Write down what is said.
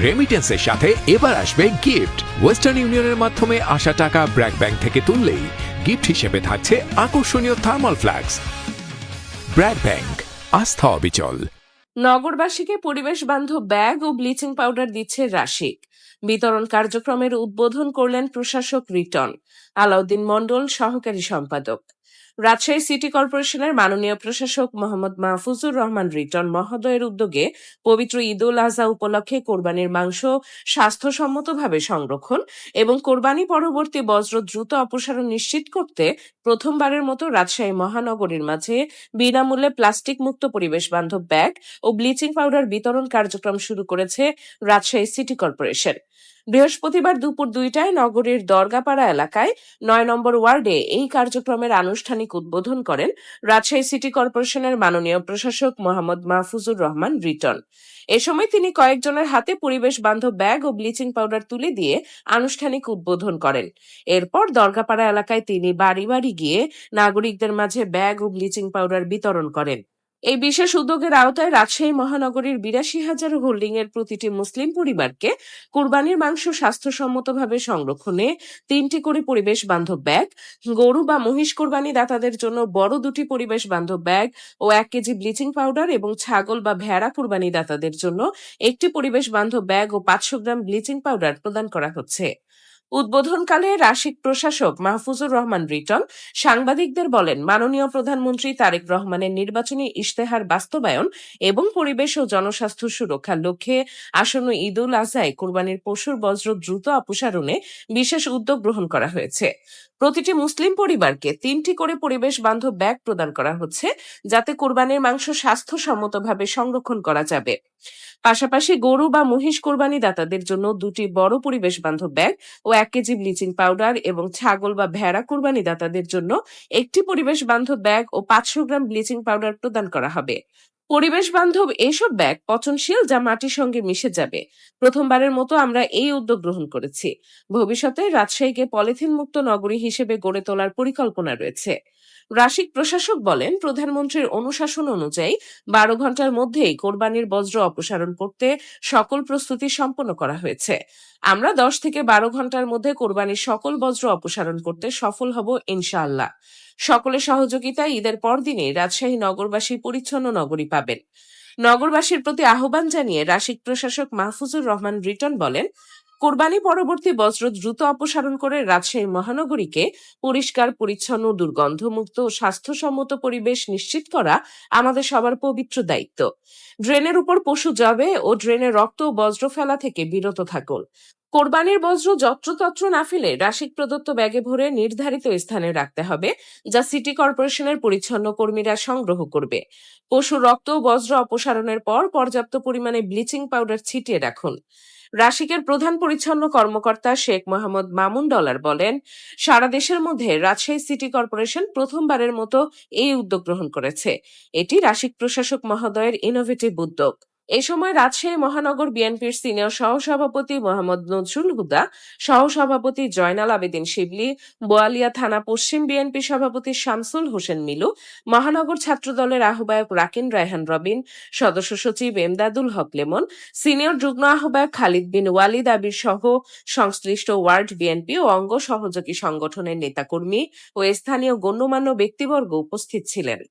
রেমিটেন্সের সাথে এবার আসবে গিফট। ওয়েস্টার্ন ইউনিয়নের মাধ্যমে আসা টাকা ব্র্যাক ব্যাংক থেকে তুললেই গিফট হিসেবে থাকছে আকর্ষণীয় থার্মাল ফ্ল্যাক্স। ব্র্যাক ব্যাংক, আস্থা অবিচল। নগরবাসীকে পরিবেশ বান্ধব ব্যাগ ও ব্লিচিং পাউডার দিচ্ছে রাশিক। বিতরণ কার্যক্রমের উদ্বোধন করলেন প্রশাসক রিটন। আলাউদ্দিন মণ্ডল, সহকারী সম্পাদক। রাজশাহী সিটি কর্পোরেশনের মাননীয় প্রশাসক মোহাম্মদ মাহফুজুর রহমান রিটন মহোদয়ের উদ্যোগে পবিত্র ঈদ উল আজহা উপলক্ষে কোরবানির মাংস স্বাস্থ্যসম্মতভাবে সংরক্ষণ এবং কোরবানি পরবর্তী বজ্র দ্রুত অপসারণ নিশ্চিত করতে প্রথমবারের মতো রাজশাহী মহানগরীর মাঝে বিনামূল্যে প্লাস্টিক মুক্ত পরিবেশ বান্ধব ব্যাগ ও ব্লিচিং পাউডার বিতরণ কার্যক্রম শুরু করেছে রাজশাহী সিটি কর্পোরেশন। বৃহস্পতিবার দুপুর 2টায় নগরীর দরগাপাড়া এলাকায় 9 নম্বর ওয়ার্ডে এই কার্যক্রমের আনুষ্ঠানিক উদ্বোধন করেন রাজশাহী সিটি কর্পোরেশনের মাননীয় প্রশাসক মোহাম্মদ মাহফুজুর রহমান রিটন। এ সময় তিনি কয়েকজনের হাতে পরিবেশ বান্ধব ব্যাগ ও ব্লিচিং পাউডার তুলে দিয়ে আনুষ্ঠানিক উদ্বোধন করেন। এরপর দরগাপাড়া এলাকায় তিনি বাড়ি বাড়ি গিয়ে নাগরিকদের মাঝে ব্যাগ ও ব্লিচিং পাউডার বিতরণ করেন। এই বিশেষ উদ্যোগের আওতায় রাজশাহী মহানগরীর 82,000 হোল্ডিং এর প্রতিটি মুসলিম পরিবারকে কুরবানির মাংস স্বাস্থ্যসম্মতভাবে সংরক্ষণে 3টি করে পরিবেশ বান্ধব ব্যাগ, গরু বা মহিষ কোরবানি দাতাদের জন্য বড় 2টি পরিবেশ বান্ধব ব্যাগ ও 1 কেজি ব্লিচিং পাউডার এবং ছাগল বা ভেড়া কোরবানি দাতাদের জন্য একটি পরিবেশ বান্ধব ব্যাগ ও 500 গ্রাম ব্লিচিং পাউডার প্রদান করা হচ্ছে। উদ্বোধনকালে রাশিক প্রশাসক মাহফুজুর রহমান রিটন সাংবাদিকদের বলেন, মাননীয় প্রধানমন্ত্রী তারেক রহমানের নির্বাচনী ইশতেহার বাস্তবায়ন এবং পরিবেশ ও জনস্বাস্থ্য সুরক্ষার লক্ষ্যে আসন্ন ঈদ উল আজহায় কোরবানির পশুর বজ্র দ্রুত অপসারণে বিশেষ উদ্যোগ গ্রহণ করা হয়েছে। প্রতিটি মুসলিম পরিবারকে 3টি করে পরিবেশ বান্ধব ব্যাগ প্রদান করা হচ্ছে, যাতে কোরবানির মাংস স্বাস্থ্যসম্মতভাবে সংরক্ষণ করা যাবে। পাশাপাশি গরু বা মহিষ কোরবানি দাতাদের জন্য 2টি বড় পরিবেশ বান্ধব ব্যাগ ও 1 কেজি ব্লিচিং পাউডার এবং ছাগল বা ভেড়া কোরবানি দাতাদের জন্য একটি পরিবেশ বান্ধব ব্যাগ ও 500 গ্রাম ব্লিচিং পাউডার প্রদান করা হবে। পরিবেশ বান্ধব এসব ব্যাগ পচনশীল, যা মাটির সঙ্গে মিশে যাবে। প্রথমবারের মতো আমরা এই উদ্যোগ গ্রহণ করেছি। ভবিষ্যতে রাজশাহীকে পলিথিন মুক্ত নগরী হিসেবে গড়ে তোলার পরিকল্পনা রয়েছে। রাশিক প্রশাসক বলেন, প্রধানমন্ত্রীর অনুশাসন অনুযায়ী 12 ঘন্টার মধ্যেই কোরবানির বজ্র অপসারণ করতে সকল প্রস্তুতি সম্পন্ন করা হয়েছে। আমরা 10 থেকে 12 ঘন্টার মধ্যে কোরবানির সকল বজ্র অপসারণ করতে সফল হব ইনশাআল্লাহ। সকলের সহযোগিতায় ঈদের পরদিনে রাজশাহী নগরবাসী পরিচ্ছন্ন নগরী পাবেন। নগরবাসীর প্রতি আহ্বান জানিয়ে রাশিক প্রশাসক মাহফুজুর রহমান রিটন বলেন, কোরবানি পরবর্তী বজ্র দ্রুত অপসারণ করে রাজশাহী মহানগরীকে পরিষ্কার, পরিচ্ছন্ন, দুর্গন্ধমুক্ত ও স্বাস্থ্যসম্মত পরিবেশ নিশ্চিত করা আমাদের সবার পবিত্র দায়িত্ব। ড্রেনের উপর পশু যাবে ও ড্রেনে রক্ত ও বজ্র ফেলা থেকে বিরত থাকুন। কোরবানির বজ্র যত্রতত্র না ফেলে রাশিক প্রদত্ত ব্যাগে ভরে নির্ধারিত স্থানে রাখতে হবে, যা সিটি কর্পোরেশনের পরিচ্ছন্ন কর্মীরা সংগ্রহ করবে। পশুর রক্ত ও বজ্র অপসারণের পর পর্যাপ্ত পরিমাণে ব্লিচিং পাউডার ছিটিয়ে রাখুন। রাশিকের প্রধান পরিচ্ছন্ন কর্মকর্তা শেখ মোহাম্মদ মামুন ডলার বলেন, সারা দেশের মধ্যে রাজশাহী সিটি কর্পোরেশন প্রথমবারের মতো এই উদ্যোগ গ্রহণ করেছে। এটি রাশিক প্রশাসক মহোদয়ের ইনোভেটিভ উদ্যোগ। এ সময় রাজশাহী মহানগর বিএনপির সিনিয়র সহসভাপতি মোহাম্মদ নজরুল হুদা, সহসভাপতি জয়নাল আবেদিন শিবলি, বোয়ালিয়া থানা পশ্চিম বিএনপি সভাপতি শামসুল হোসেন মিলু, মহানগর ছাত্রদলের আহ্বায়ক রাকিন রায়হান রবিন, সদস্য সচিব এমদাদুল হক লেমন, সিনিয়র যুগ্ম আহ্বায়ক খালিদ বিন ওয়ালিদ আবির সহ সংশ্লিষ্ট ওয়ার্ড বিএনপি ও অঙ্গ সহযোগী সংগঠনের নেতাকর্মী ও স্থানীয় গণ্যমান্য ব্যক্তিবর্গ উপস্থিত ছিলেন।